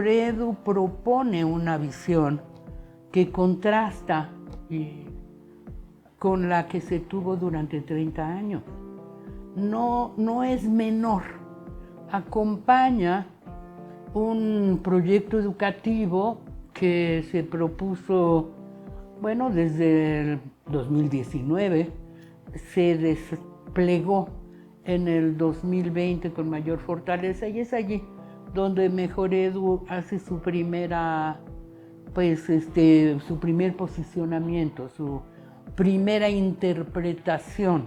Mejor Edu propone una visión que contrasta con la que se tuvo durante 30 años. No es menor, acompaña un proyecto educativo que se propuso, bueno, desde el 2019, se desplegó en el 2020 con mayor fortaleza, y es allí donde Mejor Edu hace su primera, su primer posicionamiento, su primera interpretación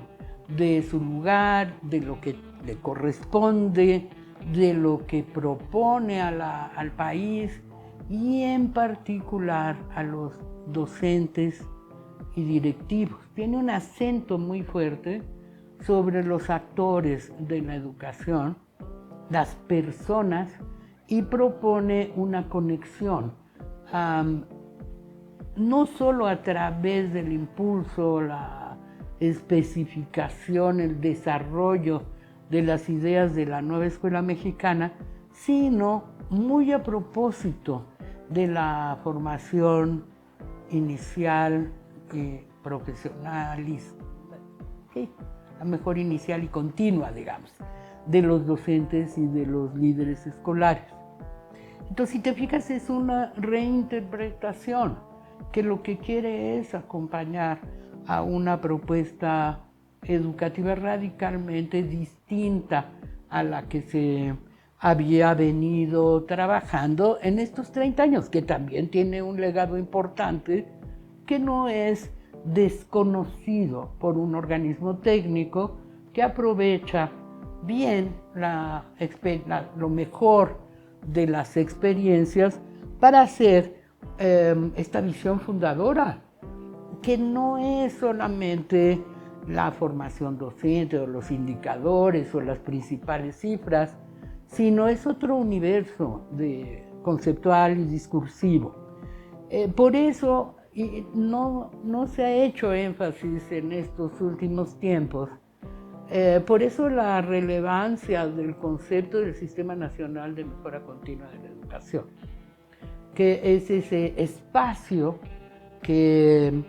de su lugar, de lo que le corresponde, de lo que propone al país y en particular a los docentes y directivos. Tiene un acento muy fuerte sobre los actores de la educación, las personas, y propone una conexión, no solo a través del impulso, la especificación, el desarrollo de las ideas de la nueva escuela mexicana, sino muy a propósito de la formación inicial, profesional, a mejor inicial y continua, digamos, de los docentes y de los líderes escolares. Entonces, si te fijas, es una reinterpretación que lo que quiere es acompañar a una propuesta educativa radicalmente distinta a la que se había venido trabajando en estos 30 años, que también tiene un legado importante que no es desconocido por un organismo técnico que aprovecha bien lo mejor de las experiencias para hacer esta visión fundadora, que no es solamente la formación docente o los indicadores o las principales cifras, sino es otro universo conceptual y discursivo. Por eso no se ha hecho énfasis en estos últimos tiempos. Por eso la relevancia del concepto del Sistema Nacional de Mejora Continua de la Educación, que es ese espacio que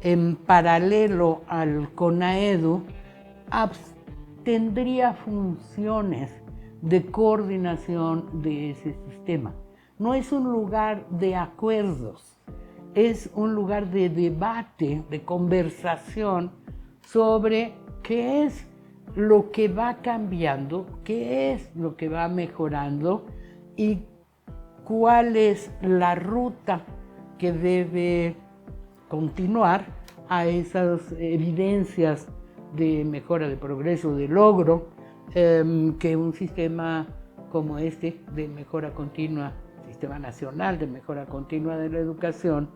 en paralelo al CONAEDU tendría funciones de coordinación de ese sistema. No es un lugar de acuerdos, es un lugar de debate, de conversación sobre qué es lo que va cambiando, qué es lo que va mejorando y cuál es la ruta que debe continuar a esas evidencias de mejora, de progreso, de logro, que un sistema como este de mejora continua, Sistema Nacional de Mejora Continua de la Educación,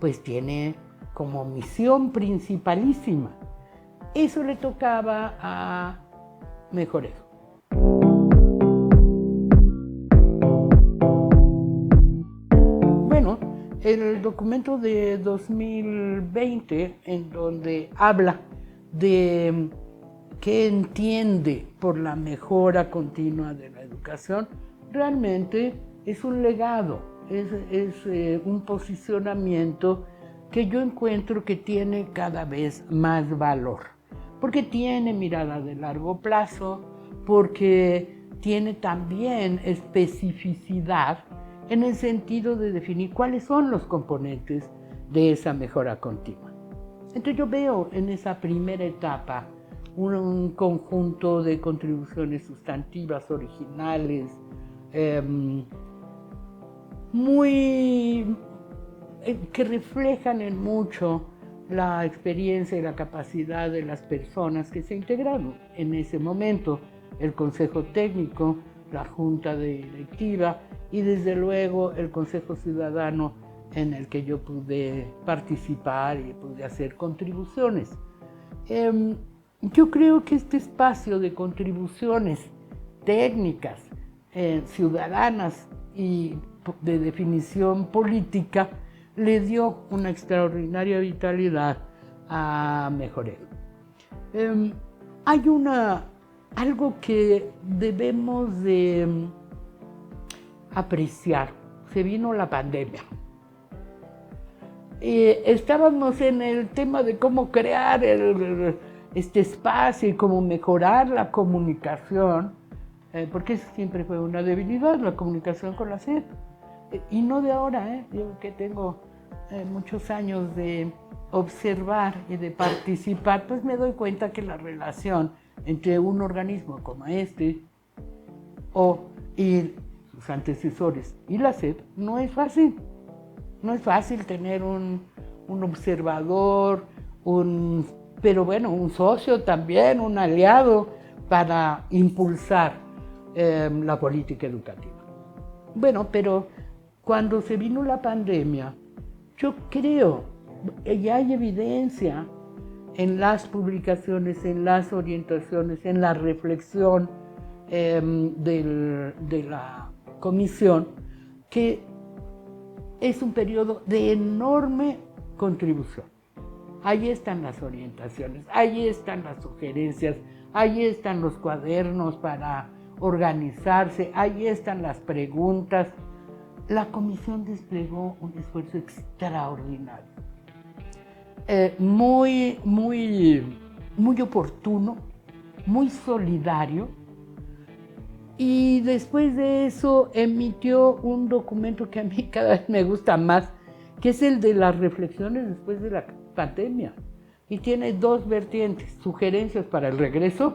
pues tiene como misión principalísima. Eso le tocaba a Mejor Edu. Bueno, el documento de 2020, en donde habla de qué entiende por la mejora continua de la educación, realmente es un legado, es un posicionamiento que yo encuentro que tiene cada vez más valor, porque tiene mirada de largo plazo, porque tiene también especificidad en el sentido de definir cuáles son los componentes de esa mejora continua. Entonces yo veo en esa primera etapa un conjunto de contribuciones sustantivas, originales, que reflejan en mucho la experiencia y la capacidad de las personas que se integraron en ese momento, el Consejo Técnico, la Junta Directiva y desde luego el Consejo Ciudadano, en el que yo pude participar y pude hacer contribuciones. Yo creo que este espacio de contribuciones técnicas, ciudadanas y de definición política le dio una extraordinaria vitalidad a Mejor Edu. Hay algo que debemos de apreciar se vino la pandemia. Estábamos en el tema de cómo crear este espacio y cómo mejorar la comunicación, porque eso siempre fue una debilidad, la comunicación con la SEP. Y no de ahora, yo que tengo muchos años de observar y de participar, pues me doy cuenta que la relación entre un organismo como este y sus antecesores y la SEP no es fácil. No es fácil tener un observador, pero bueno, un socio también, un aliado para impulsar la política educativa. Bueno, pero cuando se vino la pandemia, yo creo, ya hay evidencia en las publicaciones, en las orientaciones, en la reflexión de la comisión, que es un periodo de enorme contribución. Ahí están las orientaciones, ahí están las sugerencias, ahí están los cuadernos para organizarse, ahí están las preguntas. La comisión desplegó un esfuerzo extraordinario, muy oportuno, muy solidario, y después de eso emitió un documento que a mí cada vez me gusta más, que es el de las reflexiones después de la pandemia. Y tiene dos vertientes: sugerencias para el regreso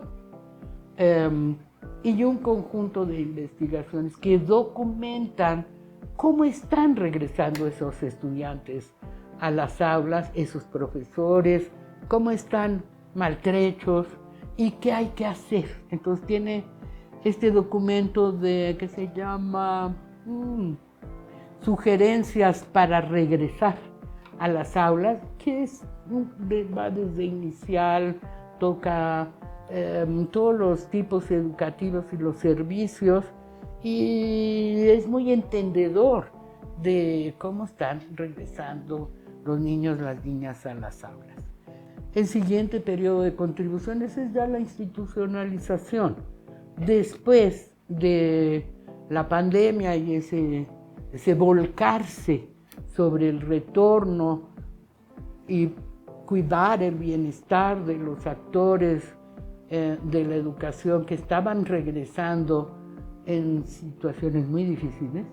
y un conjunto de investigaciones que documentan cómo están regresando esos estudiantes a las aulas, esos profesores, cómo están maltrechos y qué hay que hacer. Entonces tiene este documento que se llama Sugerencias para regresar a las aulas, que va desde inicial, toca todos los tipos educativos y los servicios, y es muy entendedor de cómo están regresando los niños, las niñas a las aulas. El siguiente periodo de contribuciones es ya la institucionalización. Después de la pandemia y ese volcarse sobre el retorno y cuidar el bienestar de los actores de la educación que estaban regresando en situaciones muy difíciles,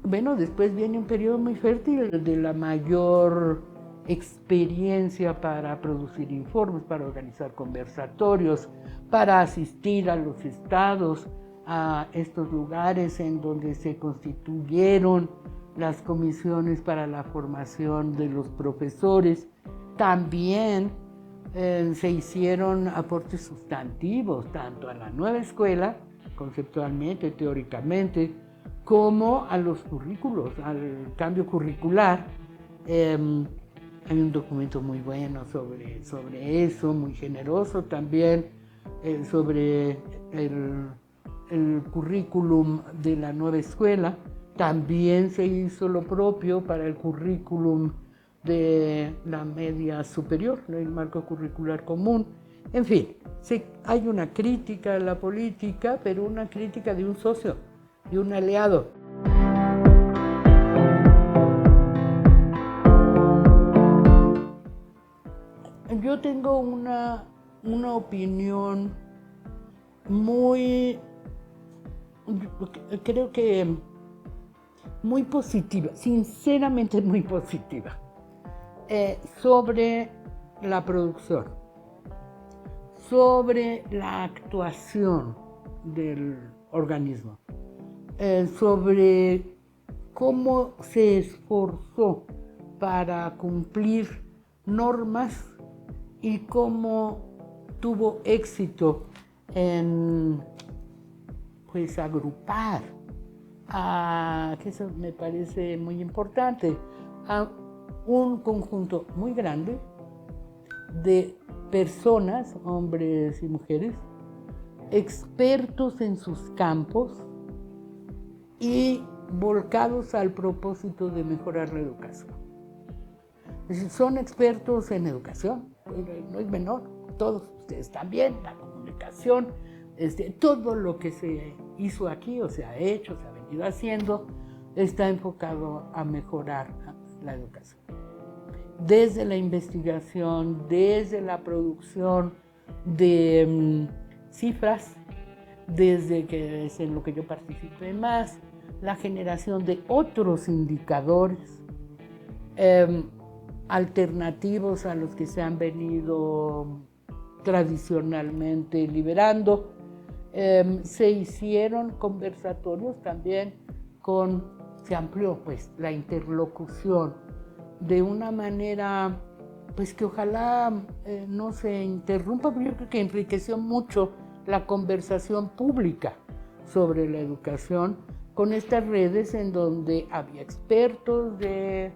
bueno, después viene un periodo muy fértil de la mayor experiencia para producir informes, para organizar conversatorios, para asistir a los estados, a estos lugares en donde se constituyeron las comisiones para la formación de los profesores. También se hicieron aportes sustantivos tanto a la nueva escuela, conceptualmente, teóricamente, como a los currículos, al cambio curricular. Hay un documento muy bueno sobre eso, muy generoso también, sobre el currículum de la nueva escuela. También se hizo lo propio para el currículum de la media superior, el marco curricular común. En fin, hay una crítica a la política, pero una crítica de un socio, de un aliado. Yo tengo una opinión creo que muy positiva, sinceramente muy positiva, sobre la producción, sobre la actuación del organismo, sobre cómo se esforzó para cumplir normas y cómo tuvo éxito en agrupar, que eso me parece muy importante, a un conjunto muy grande de personas, hombres y mujeres, expertos en sus campos y volcados al propósito de mejorar la educación. Es decir, son expertos en educación, no es menor, todos ustedes también, la comunicación, todo lo que se hizo aquí o se ha hecho, se ha venido haciendo, está enfocado a mejorar la educación. Desde la investigación, desde la producción de cifras, desde que es en lo que yo participé más, la generación de otros indicadores alternativos a los que se han venido tradicionalmente liberando. Se hicieron conversatorios también se amplió pues la interlocución de una manera pues que ojalá no se interrumpa, pero yo creo que enriqueció mucho la conversación pública sobre la educación con estas redes en donde había expertos de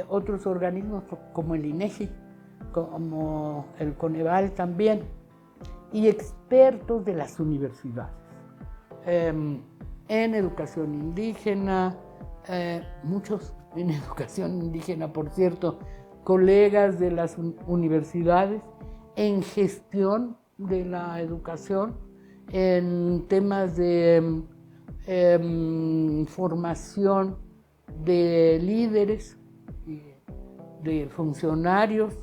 otros organismos como el INEGI, como el Coneval también, y expertos de las universidades en educación indígena, muchos en educación indígena, por cierto, colegas de las universidades, en gestión de la educación, en temas de formación de líderes, de funcionarios.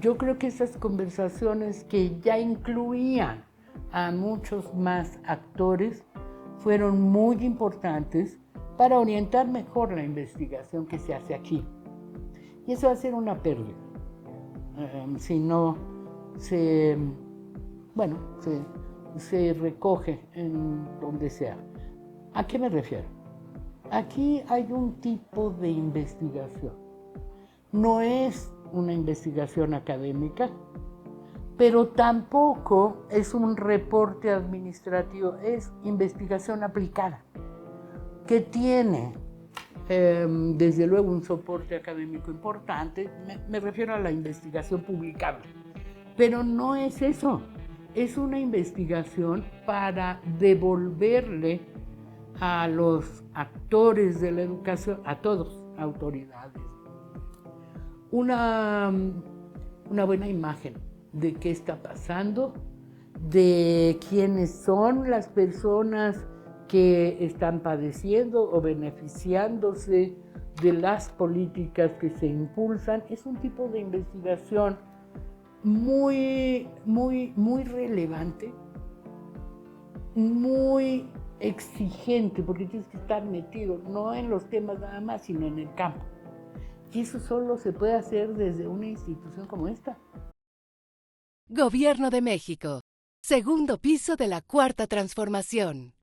Yo creo que esas conversaciones que ya incluían a muchos más actores fueron muy importantes para orientar mejor la investigación que se hace aquí. Y eso va a ser una pérdida. Si no se recoge en donde sea. ¿A qué me refiero? Aquí hay un tipo de investigación. No es una investigación académica, pero tampoco es un reporte administrativo, es investigación aplicada, que tiene desde luego un soporte académico importante, me refiero a la investigación publicable, pero no es eso, es una investigación para devolverle a los actores de la educación, a todos, autoridades, una buena imagen de qué está pasando, de quiénes son las personas que están padeciendo o beneficiándose de las políticas que se impulsan. Es un tipo de investigación muy relevante, muy exigente, porque tienes que estar metido no en los temas nada más, sino en el campo. Y eso solo se puede hacer desde una institución como esta. Gobierno de México. Segundo piso de la Cuarta Transformación.